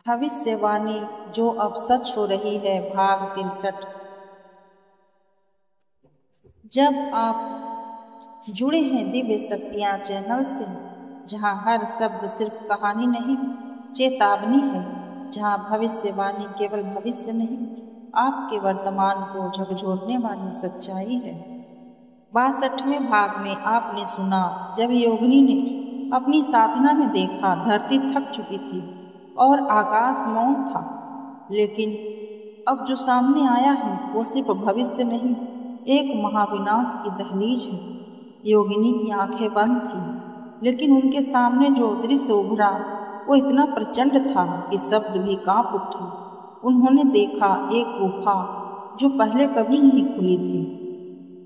भविष्यवाणी जो अब सच हो रही है। भाग 63। जब आप जुड़े हैं दिव्य शक्तियाँ चैनल से, जहाँ हर शब्द सिर्फ कहानी नहीं, चेतावनी है, जहाँ भविष्यवाणी केवल भविष्य नहीं, आपके वर्तमान को झकझोरने वाली सच्चाई है। 62वें भाग में आपने सुना, जब योगिनी ने अपनी साधना में देखा, धरती थक चुकी थी और आकाश मौन था, लेकिन अब जो सामने आया है वो सिर्फ भविष्य नहीं, एक महाविनाश की दहलीज है। योगिनी की आंखें बंद थी, लेकिन उनके सामने जो दृश्य उभरा वो इतना प्रचंड था कि शब्द भी कांप उठे। उन्होंने देखा एक गुफा जो पहले कभी नहीं खुली थी।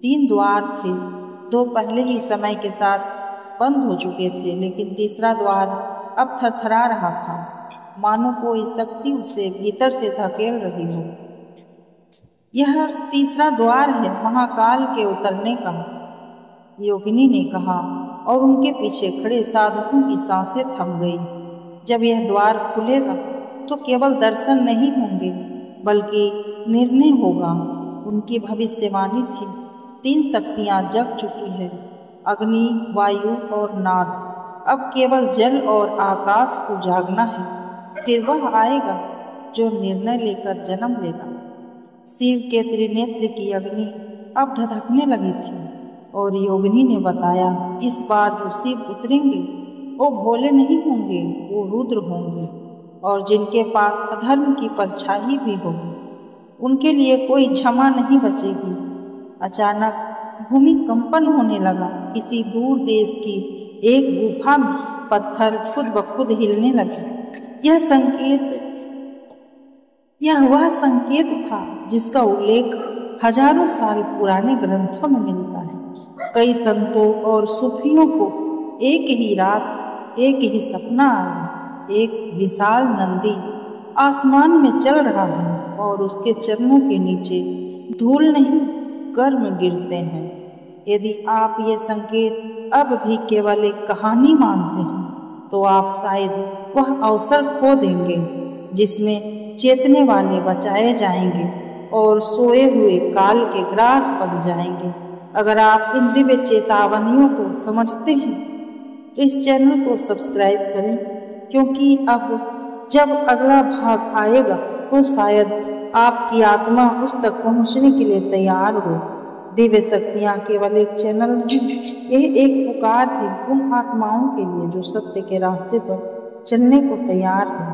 3 द्वार थे, 2 पहले ही समय के साथ बंद हो चुके थे, लेकिन तीसरा द्वार अब थरथरा रहा था, मानो कोई शक्ति उसे भीतर से धकेल रही हो। यह तीसरा द्वार है महाकाल के उतरने का, योगिनी ने कहा, और उनके पीछे खड़े साधकों की सांसें थम गई। जब यह द्वार खुलेगा तो केवल दर्शन नहीं होंगे, बल्कि निर्णय होगा। उनकी भविष्यवाणी थी। 3 शक्तियां जग चुकी है, अग्नि, वायु और नाद। अब केवल जल और आकाश को जागना है। फिर वह आएगा जो निर्णय लेकर जन्म लेगा। शिव के त्रिनेत्र की अग्नि अब धधकने लगी थी और योगिनी ने बताया, इस बार जो शिव उतरेंगे वो भोले नहीं होंगे, वो रुद्र होंगे, और जिनके पास अधर्म की परछाई भी होगी उनके लिए कोई क्षमा नहीं बचेगी। अचानक भूमिकंपन होने लगा। किसी दूर देश की एक गुफा में पत्थर खुद ब खुद हिलने लगे। यह वह संकेत था जिसका उल्लेख हजारों साल पुराने ग्रंथों में मिलता है। कई संतों और सूफियों को एक ही रात एक ही सपना आया। एक विशाल नंदी आसमान में चल रहा है और उसके चरणों के नीचे धूल नहीं, कर्म गिरते हैं। यदि आप ये संकेत अब भी केवल एक कहानी मानते हैं, तो आप शायद वह अवसर खो देंगे जिसमें चेतने वाले बचाए जाएंगे और सोए हुए काल के ग्रास बन जाएंगे। अगर आप इन दिव्य चेतावनियों को समझते हैं तो इस चैनल को सब्सक्राइब करें, क्योंकि अब जब अगला भाग आएगा तो शायद आपकी आत्मा उस तक पहुंचने के लिए तैयार हो। दिव्य शक्तियाँ केवल एक चैनल नहीं, यह एक पुकार है उन आत्माओं के लिए जो सत्य के रास्ते पर चलने को तैयार है।